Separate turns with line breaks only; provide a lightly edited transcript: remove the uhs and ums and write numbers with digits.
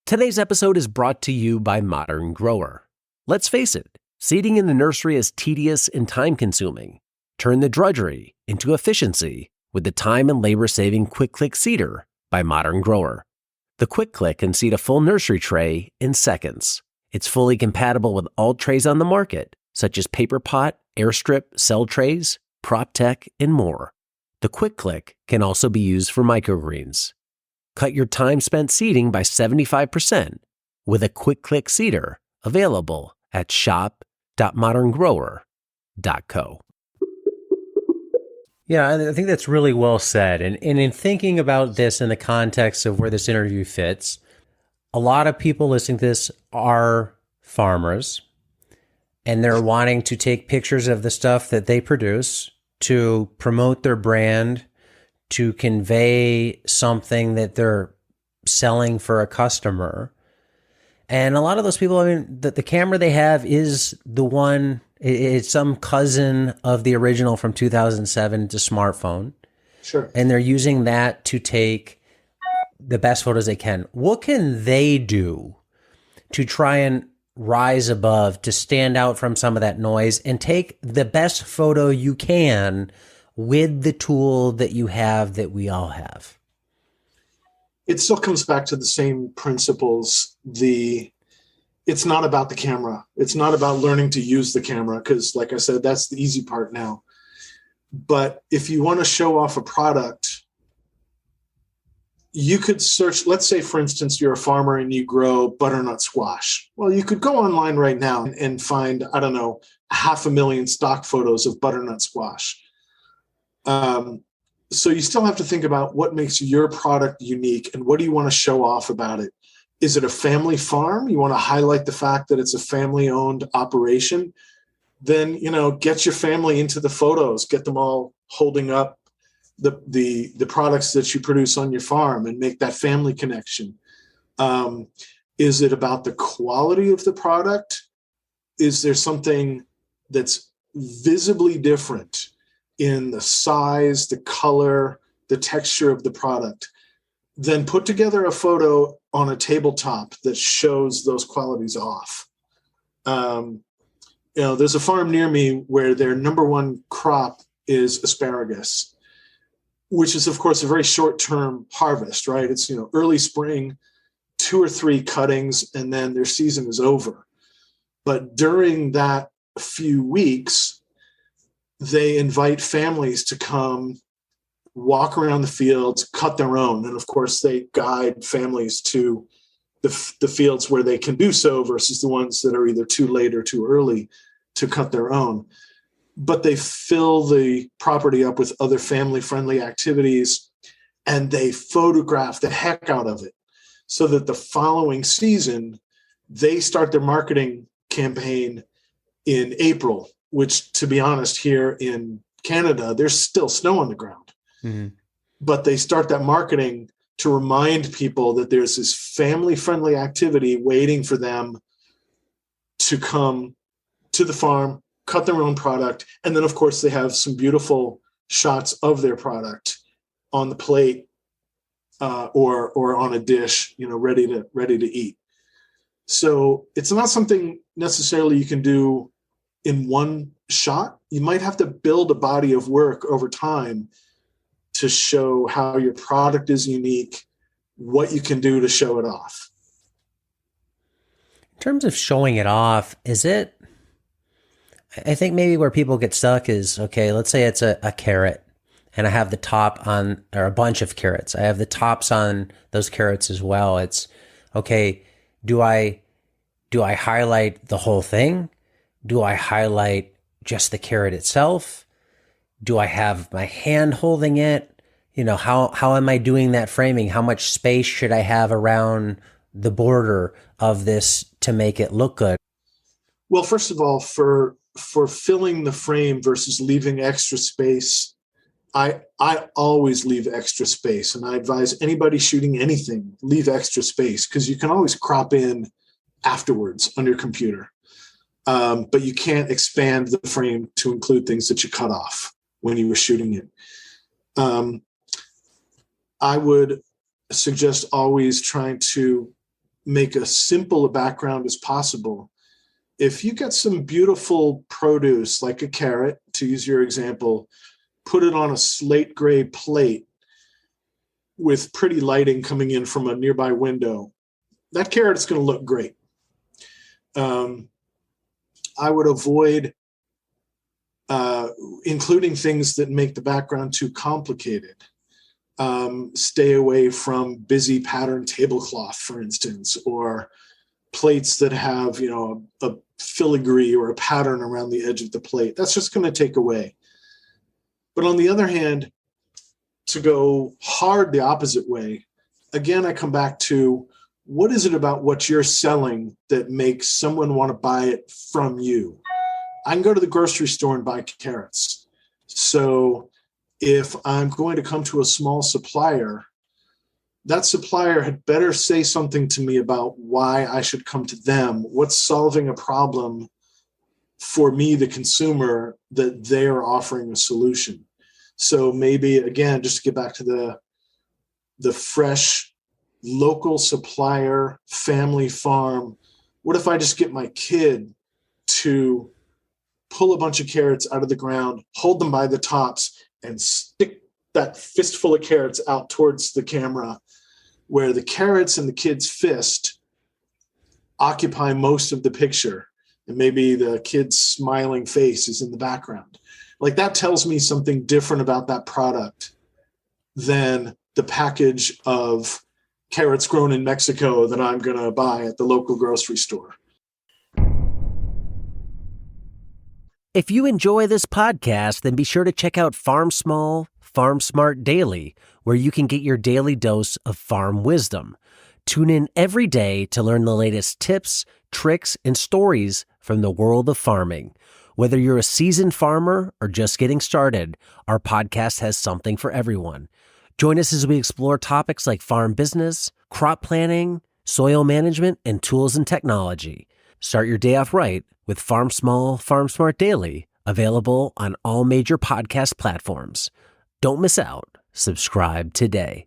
Today's episode is brought to you by Modern Grower. Let's face it, seeding in the nursery is tedious and time-consuming. Turn the drudgery into efficiency with the time and labor-saving Quick Click Seeder by Modern Grower. The Quick Click can seed a full nursery tray in seconds. It's fully compatible with all trays on the market, such as paper pot, airstrip, cell trays, prop tech, and more. The Quick Click can also be used for microgreens. Cut your time spent seeding by 75% with a Quick Click Seeder available at shop.moderngrower.co.
Yeah, I think that's really well said. And in thinking about this in the context of where this interview fits, a lot of people listening to this are farmers, and they're wanting to take pictures of the stuff that they produce to promote their brand, to convey something that they're selling for a customer. And a lot of those people, I mean, the camera they have is the one, it's some cousin of the original from 2007. It's a smartphone.
Sure.
And they're using that to take the best photos they can. What can they do to try and rise above, to stand out from some of that noise and take the best photo you can with the tool that you have, that we all have?
It still comes back to the same principles. It's not about the camera. It's not about learning to use the camera, because like I said, that's the easy part now. But if you want to show off a product, you could search, let's say, for instance, you're a farmer and you grow butternut squash. Well, you could go online right now and find, 500,000 stock photos of butternut squash. So you still have to think about what makes your product unique and what do you want to show off about it. Is it a family farm? You want to highlight the fact that it's a family-owned operation? Then, get your family into the photos, get them all holding up the products that you produce on your farm and make that family connection. Is it about the quality of the product? Is there something that's visibly different in the size, the color, the texture of the product? Then put together a photo on a tabletop that shows those qualities off. There's a farm near me where their number one crop is asparagus, which is, of course, a very short-term harvest, right? It's, early spring, 2 or 3 cuttings, and then their season is over. But during that few weeks, they invite families to come walk around the fields, cut their own. And of course, they guide families to the fields where they can do so versus the ones that are either too late or too early to cut their own. But they fill the property up with other family-friendly activities, and they photograph the heck out of it so that the following season, they start their marketing campaign in April, which, to be honest, here in Canada, there's still snow on the ground. Mm-hmm. But they start that marketing to remind people that there's this family-friendly activity waiting for them to come to the farm, cut their own product. And then, of course, they have some beautiful shots of their product on the plate or on a dish, ready to eat. So it's not something necessarily you can do in one shot. You might have to build a body of work over time to show how your product is unique, what you can do to show it off.
In terms of showing it off, I think maybe where people get stuck is, okay, let's say it's a carrot and I have the top on, or a bunch of carrots. I have the tops on those carrots as well. It's, okay, do I highlight the whole thing? Do I highlight just the carrot itself? Do I have my hand holding it? How am I doing that framing? How much space should I have around the border of this to make it look good?
Well, first of all, for filling the frame versus leaving extra space, I always leave extra space. And I advise anybody shooting anything, leave extra space, because you can always crop in afterwards on your computer. But you can't expand the frame to include things that you cut off when you were shooting it. I would suggest always trying to make as simple a background as possible. If you get some beautiful produce, like a carrot, to use your example, put it on a slate gray plate with pretty lighting coming in from a nearby window, that carrot is going to look great. I would avoid including things that make the background too complicated. Stay away from busy pattern tablecloth, for instance, or plates that have, a filigree or a pattern around the edge of the plate. That's just going to take away. But on the other hand, to go hard the opposite way, again, I come back to, what is it about what you're selling that makes someone want to buy it from you? I can go to the grocery store and buy carrots. So if I'm going to come to a small supplier, that supplier had better say something to me about why I should come to them. What's solving a problem for me, the consumer, that they are offering a solution. So maybe, again, just to get back to the fresh local supplier, family farm, what if I just get my kid to pull a bunch of carrots out of the ground, hold them by the tops, and stick that fistful of carrots out towards the camera, where the carrots and the kid's fist occupy most of the picture, and maybe the kid's smiling face is in the background. Like, that tells me something different about that product than the package of carrots grown in Mexico that I'm going to buy at the local grocery store.
If you enjoy this podcast, then be sure to check out Farm Small, Farm Smart Daily, where you can get your daily dose of farm wisdom. Tune in every day to learn the latest tips, tricks, and stories from the world of farming. Whether you're a seasoned farmer or just getting started, our podcast has something for everyone. Join us as we explore topics like farm business, crop planning, soil management, and tools and technology. Start your day off right with Farm Small, Farm Smart Daily, available on all major podcast platforms. Don't miss out. Subscribe today.